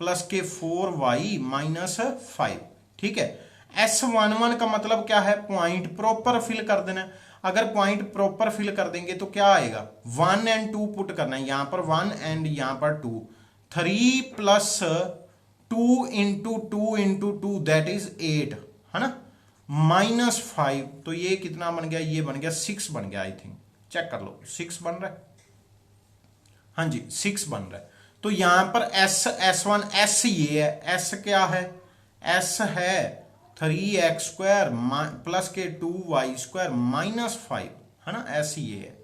प्लस के 4y -5। ठीक है, S11 का मतलब क्या है, पॉइंट प्रॉपर फिल कर देना। अगर पॉइंट प्रॉपर फिल कर देंगे तो क्या आएगा, 1 और 2 पुट करना है, यहां पर 1 एंड यहां पर 2, 3 plus 2 into 2 into 2 that is 8 है ना, -5, तो ये कितना बन गया, ये बन गया 6 बन गया, आई थिंक चेक कर लो 6 बन रहा है, हाँ जी 6 बन रहा है। तो यहां पर S1 S ये है, S क्या है, S है 3x² प्लस के 2y² -5 है ना, S ये है।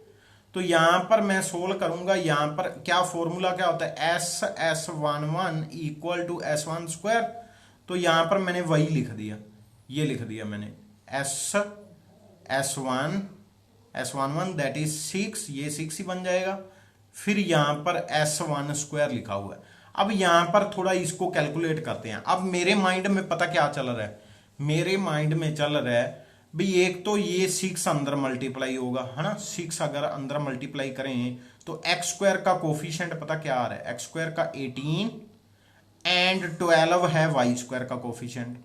तो यहां पर मैं सोल्व करूंगा, यहां पर क्या फॉर्मूला क्या होता है, S11 इक्वल टू S1²। तो यहां पर मैंने वही लिख दिया, ये लिख दिया मैंने, S11 दैट इज 6, ये 6 ही बन जाएगा। फिर यहां पर S1² लिखा हुआ है। अब यहां पर थोड़ा इसको कैलकुलेट करते हैं। अब मेरे माइंड में पता क्या चल रहा है, मेरे माइंड में चल रहा है भाई, एक तो ये 6 अंदर मल्टीप्लाई होगा है ना, 6 अगर अंदर मल्टीप्लाई करें तो x² का कोफिशिएंट पता क्या आ रहा है, x² का 18 एंड 12 है y² का कोफिशिएंट।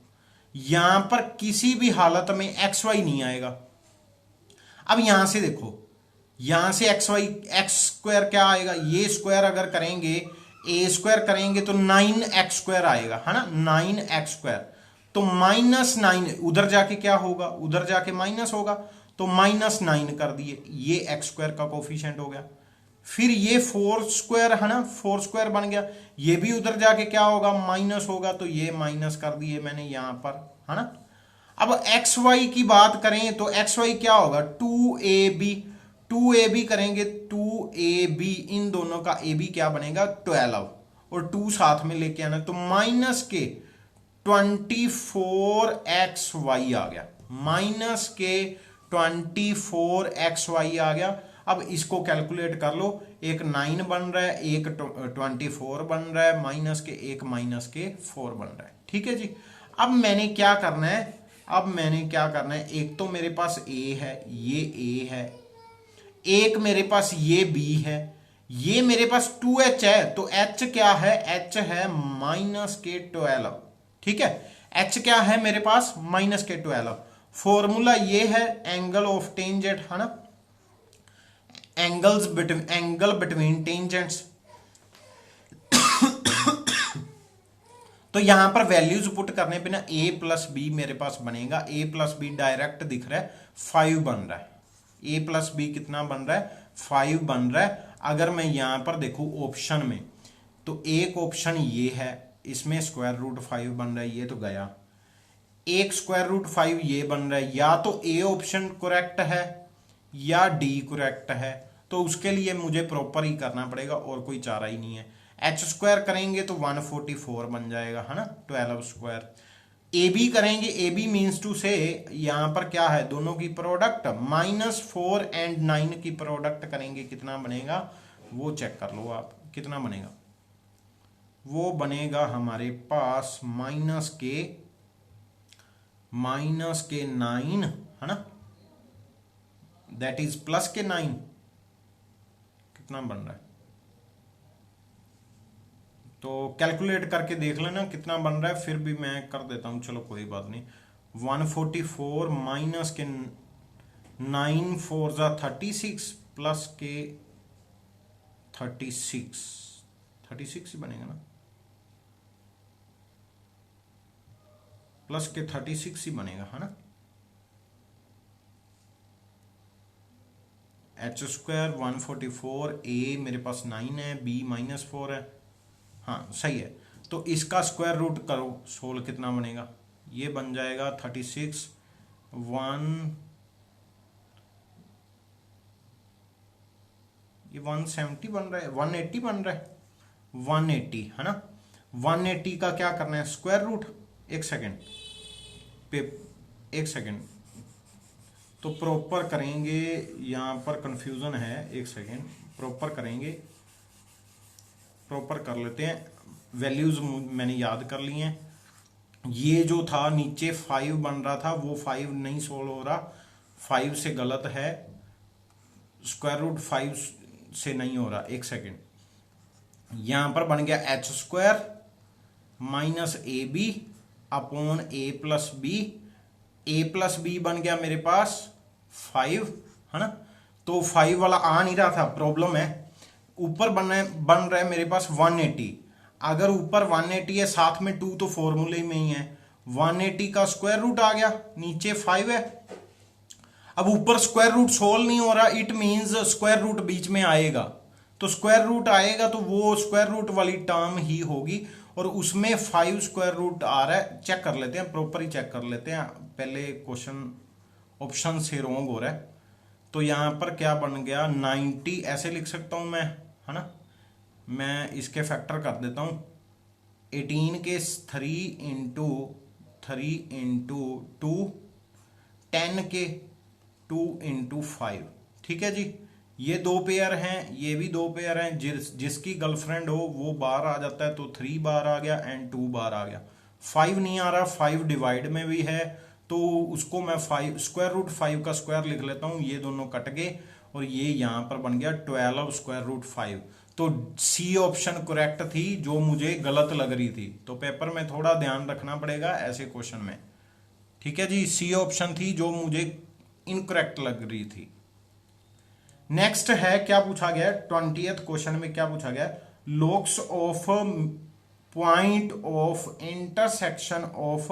यहां पर किसी भी हालत में xy नहीं आएगा। अब यहां से देखो, यहां से x² क्या आएगा, ये स्क्वायर अगर करेंगे, a² करेंगे तो 9x² आएगा है ना, 9x²। तो -9 उधर जाके क्या होगा, उधर जाके माइनस होगा, तो -9 कर दिए, ये x² का कोफिशिएंट हो गया। फिर ये 4² है ना, 4² बन गया, ये भी उधर जाके क्या होगा, माइनस होगा, तो ये माइनस कर दिए मैंने यहां पर है ना। अब xy की बात करें तो xy क्या होगा, 2ab करेंगे, 2ab इन दोनों का ab क्या बनेगा 12, और 2 साथ में लेके आना, तो माइनस के 24xy आ गया, माइनस के 24xy आ गया। अब इसको कैलकुलेट कर लो, एक 9 बन रहा है, एक 24 बन रहा है, माइनस के 4 बन रहा है। ठीक है जी, अब मैंने क्या करना है, एक तो मेरे पास a है, ये a है, एक मेरे पास ये b है, ये मेरे पास 2h है, तो h क्या है, h है -12। ठीक है, h क्या है मेरे पास -12। फॉर्मूला ये है एंगल ऑफ टेंजेंट है ना, एंगल बिटवीन टेंजेंट्स। तो यहां पर वैल्यूज पुट करने पे ना a प्लस बी मेरे पास बनेगा, a प्लस बी डायरेक्ट दिख रहा है 5 बन रहा है, a प्लस बी कितना बन रहा है 5 बन रहा है। अगर मैं यहां पर देखूं ऑप्शन में, तो एक ऑप्शन ये है, इसमें √5 बन रहा है, ये तो गया, एक √5 ये बन रहा है, या तो ए ऑप्शन करेक्ट है या डी करेक्ट है, तो उसके लिए मुझे प्रॉपर ही करना पड़ेगा और कोई चारा ही नहीं है। h² करेंगे तो 144 बन जाएगा है ना, 12²। ए बी करेंगे, ए बी मीन्स टू से यहां पर क्या है, दोनों की प्रोडक्ट -4 एंड 9 की प्रोडक्ट करेंगे, कितना बनेगा वो चेक कर लो आप, कितना बनेगा, वो बनेगा हमारे पास -9 है ना, दैट इज +9, कितना बन रहा है, तो कैलकुलेट करके देख लेना कितना बन रहा है, फिर भी मैं कर देता हूं, चलो कोई बात नहीं। 144 माइनस के 9 4 36 प्लस के 36 36 ही बनेगा ना, प्लस के 36 ही बनेगा, है ना। एच स्क्वायर 144, ए मेरे पास 9 है, बी -4 है, हाँ सही है। तो इसका स्क्वायर रूट करो, 16 कितना बनेगा, ये बन जाएगा 36 ये 170 बन रहा है, 180 बन रहा है, 180 है ना। 180 का क्या करना है, स्क्वायर रूट। एक सेकेंड पे, एक सेकेंड तो प्रॉपर करेंगे, यहाँ पर कंफ्यूजन है, एक सेकेंड प्रॉपर करेंगे, प्रॉपर कर लेते हैं। वैल्यूज मैंने याद कर ली हैं। ये जो था नीचे 5 बन रहा था, वो 5 नहीं सोल्व हो रहा, 5 से गलत है, स्क्वायर रूट 5 से नहीं हो रहा। एक सेकेंड, यहां पर बन गया h square minus a b upon a plus b, a plus b बन गया मेरे पास 5, है ना। तो 5 वाला आ नहीं रहा था, प्रॉब्लम है। ऊपर बन रहा है मेरे पास 180, अगर ऊपर 180 है साथ में 2 तो फॉर्मूले में ही है, 180 का स्क्वायर रूट आ गया, नीचे 5 है। अब ऊपर स्क्वायर रूट सोल्व नहीं हो रहा, इट मींस स्क्वायर रूट बीच में आएगा, तो स्क्वायर रूट आएगा तो वो स्क्वायर रूट वाली टर्म ही होगी, और उसमें 5 स्क्वायर रूट आ रहा है। चेक कर लेते हैं, प्रॉपर ही चेक कर लेते हैं, पहले क्वेश्चन ऑप्शन से रॉन्ग हो रहा है। तो यहां पर क्या बन गया, 90 ऐसे लिख सकता हूं मैं, है ना। मैं इसके फैक्टर कर देता हूं, 18 के 3 इंटू 2, 10 के 2 इंटू 5, ठीक है जी। ये 2 पेयर हैं, ये भी 2 पेयर हैं, जिसकी गर्लफ्रेंड हो वो बार आ जाता है, तो 3 बार आ गया एंड 2 बार आ गया। 5 नहीं आ रहा, 5 डिवाइड में भी है, तो उसको मैं 5 स्क्वायर रूट 5 का स्क्वायर लिख लेता हूं, ये दोनों कट गए और ये यहां पर बन गया 12 स्क्वायर रूट 5। तो सी ऑप्शन करेक्ट थी, जो मुझे गलत लग रही थी। तो पेपर में थोड़ा ध्यान रखना पड़ेगा ऐसे क्वेश्चन में, ठीक है जी। सी ऑप्शन थी जो मुझे इनकरेक्ट लग रही थी। नेक्स्ट है, क्या पूछा गया 20th क्वेश्चन में, क्या पूछा गया, looks of point of intersection of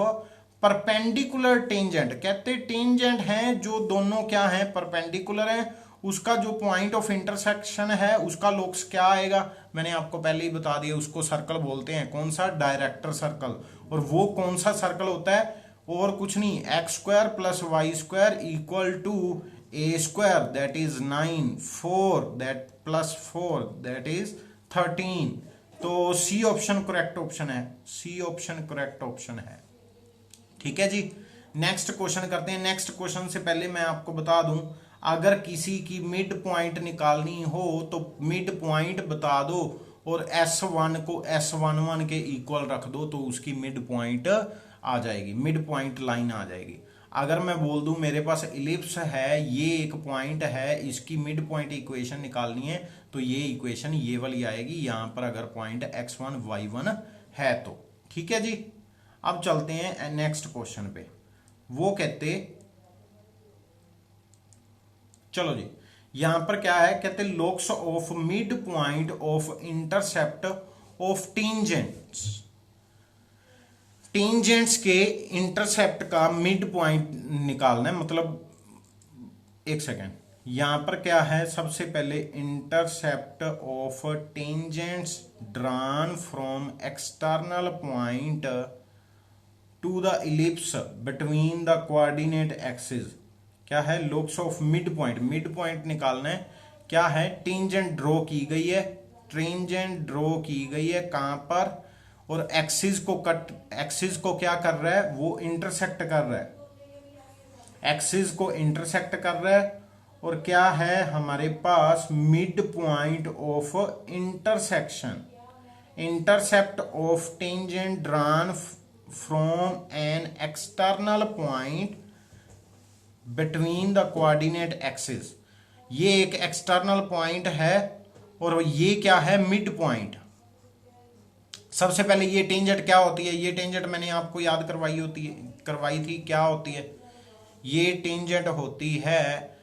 perpendicular tangent. कहते टेंजेंट हैं जो दोनों क्या हैं, परपेंडिकुलर हैं, उसका जो पॉइंट ऑफ इंटरसेक्शन है उसका लोक्स क्या आएगा, मैंने आपको पहले ही बता दिया, उसको सर्कल बोलते हैं। कौन सा, डायरेक्टर सर्कल। और वो कौन सा सर्कल होता है, और कुछ नहीं, x square plus Y square equal to A square that is 9, 4 that plus 4 that is 13। तो सी ऑप्शन करेक्ट ऑप्शन है, सी ऑप्शन करेक्ट ऑप्शन है, ठीक है जी। नेक्स्ट क्वेश्चन करते हैं। नेक्स्ट क्वेश्चन से पहले मैं आपको बता दूं, अगर किसी की मिड पॉइंट निकालनी हो तो मिड पॉइंट बता दो और S1 को S11 के इक्वल रख दो, तो उसकी मिड पॉइंट आ जाएगी, मिड पॉइंट लाइन आ जाएगी। अगर मैं बोल दूं मेरे पास इलिप्स है, ये एक पॉइंट है, इसकी मिड पॉइंट इक्वेशन निकालनी है, तो ये इक्वेशन ये वाली आएगी यहां पर, अगर पॉइंट x1 y1 है तो, ठीक है जी। अब चलते हैं नेक्स्ट क्वेश्चन पे। वो कहते, चलो जी, यहां पर क्या है, कहते looks of mid point of intercept of tangents. Tangents के इंटरसेप्ट का मिड पॉइंट निकालना है, मतलब एक सेकेंड, यहां पर क्या है, सबसे पहले intercept of tangents drawn from external point two the ellipse between the coordinate axis. क्या है, looks of mid point, mid point निकालना है। क्या है, टेंजेंट ड्रॉ की गई है, टेंजेंट ड्रॉ की गई है कहां पर, और एक्सिस को कट, एक्सिस को क्या कर रहा है, वो इंटरसेक्ट कर रहा है, एक्सिस को इंटरसेक्ट कर रहा है। और क्या है हमारे पास, mid point of intersection, intercept of tangent drawn from an external point between the coordinate axis. ये एक एक्सटर्नल पॉइंट है और ये क्या है, मिड पॉइंट। सबसे पहले ये टेंजेंट क्या होती है, ये टेंजेंट मैंने आपको याद करवाई थी, क्या होती है, ये टेंजेंट होती है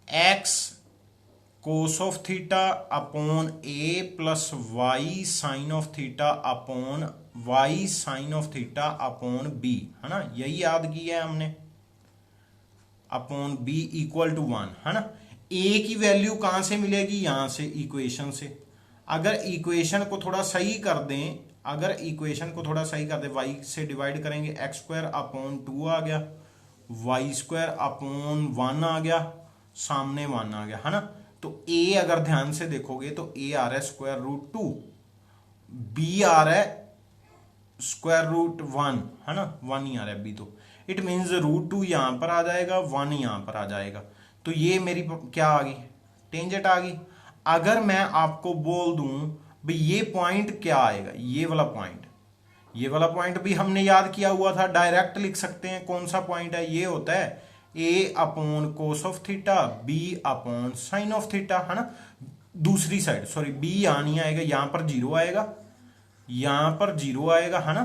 x cos of theta upon a plus y sine of theta upon y sine of theta upon b, है ना, यही याद किया है हमने, अपॉन बी इक्वल टू 1, है ना। ए की वैल्यू कहां से मिलेगी, यहां से, इक्वेशन से। अगर इक्वेशन को थोड़ा सही कर दें, अगर इक्वेशन को थोड़ा सही कर दें, वाई से डिवाइड करेंगे, एक्स स्क्वायर अपॉन 2 आ गया, वाई स्क्वायर अपॉन 1 आ गया, सामने 1 आ गया, है ना। तो ए अगर ध्यान से देखोगे तो ए आ रहा है स्क्वायर रूट 2, बी आ रहा है स्क्वायर रूट 1, है ना, 1 ही आ रहा है बी, तो इट मीन्स रूट 2 यहां पर आ जाएगा, 1 यहां पर आ जाएगा। तो ये मेरी क्या आ गई, टेंजेंट आ गई। अगर मैं आपको बोल दूं भाई ये पॉइंट क्या आएगा, ये वाला पॉइंट, ये वाला पॉइंट भी हमने याद किया हुआ था, डायरेक्ट लिख सकते हैं। कौन सा पॉइंट है, ये होता है a upon cos of theta, b upon sine of theta, है ना। दूसरी साइड, सॉरी, बी यहां नहीं आएगा, यहां पर 0 आएगा, यहां पर 0 आएगा, है ना,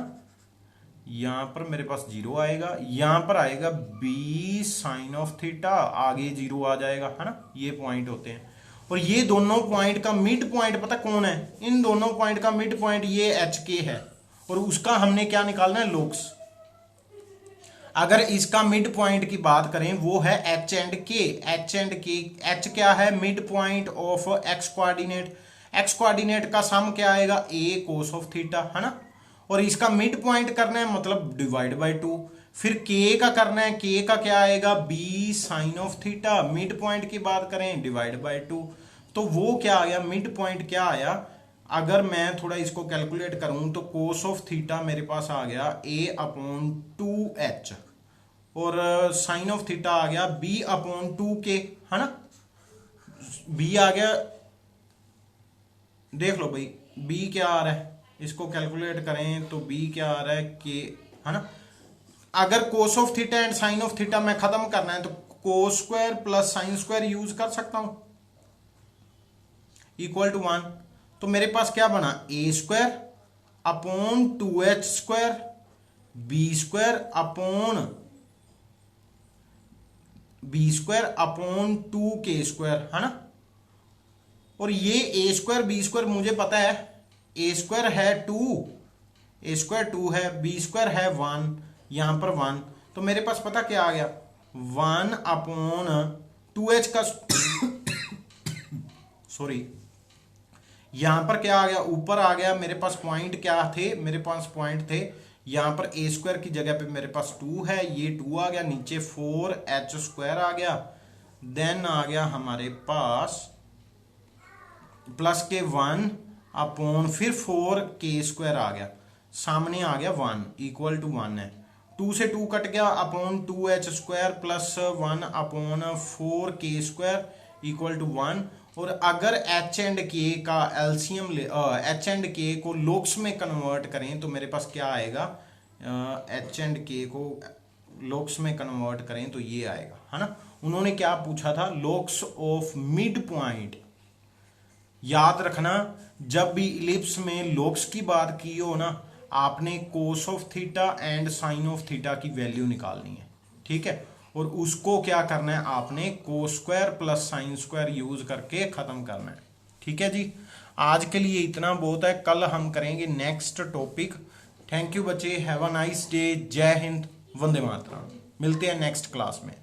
यहां पर मेरे पास 0 आएगा, यहां पर आएगा बी साइन ऑफ थीटा, आगे 0 आ जाएगा, है ना। ये पॉइंट होते हैं। और ये दोनों पॉइंट का मिड पॉइंट पता कौन है, इन दोनों पॉइंट का मिड पॉइंट ये एच के है, और उसका हमने क्या निकालना है, लोक्स। अगर इसका मिड पॉइंट की बात करें वो है एच एंड के, एच एंड के, एच क्या है, mid point of x coordinate, x coordinate का सम क्या आएगा, ए कोस ऑफ थीटा, है ना। और इसका मिड पॉइंट करना है मतलब डिवाइड बाय 2, फिर के का करना है, के का क्या आएगा, b sine of theta, mid point की बात करें डिवाइड बाय 2, तो वो क्या आ गया, मिड पॉइंट क्या आया। अगर मैं थोड़ा इसको कैलकुलेट करूं तो कोस ऑफ थीटा मेरे पास आ गया ए अपॉन 2h, और साइन ऑफ थीटा आ गया बी अपॉन 2k, है ना। बी आ गया, देख लो भाई बी क्या आ रहा है, इसको कैलकुलेट करें तो बी क्या आ रहा है, के, है ना। अगर cos of theta and sine of theta में खत्म करना है तो cos square plus sine square use कर सकता हूं, इक्वल टू 1। तो मेरे पास क्या बना, a square upon 2h square, b square upon 2k square, है ना। और ये ए स्क्वायर बी स्क्वायर मुझे पता है, ए स्क्वायर है 2, ए स्क्वायर 2 है, बी स्क्वायर है 1, यहां पर 1, तो मेरे पास पता क्या आ गया, 1 अपॉन 2h का सॉरी, यहां पर क्या आ गया, ऊपर आ गया, मेरे पास पॉइंट क्या थे, मेरे पास पॉइंट थे, यहां पर ए स्क्वायर की जगह पे मेरे पास 2 है, ये 2 आ गया, नीचे 4h स्क्वायर आ गया, देन आ गया हमारे पास प्लस के 1 अपॉन फिर 4k स्क्वायर आ गया, सामने आ गया 1 इक्वल टू 1 है, 2 से 2 कट गया, upon 2h square plus 1 upon 4k square equal to 1। और अगर एच एंड के का एलसीएम ले, एच एंड के को लोक्स में कन्वर्ट करें तो मेरे पास क्या आएगा, एच एंड के को लोक्स में कन्वर्ट करें तो ये आएगा, है ना। उन्होंने क्या पूछा था, लोक्स ऑफ मिड पॉइंट। याद रखना जब भी इलिप्स में लोक्स की बात की हो ना, आपने cos of theta and sine of theta की वैल्यू निकालनी है, ठीक है। और उसको क्या करना है, आपने कोस square plus sine square use करके खत्म करना है, ठीक है जी। आज के लिए इतना बहुत है, कल हम करेंगे नेक्स्ट टॉपिक। थैंक यू बच्चे, हैव अ नाइस डे, जय हिंद, वंदे मातरम। मिलते हैं नेक्स्ट क्लास में।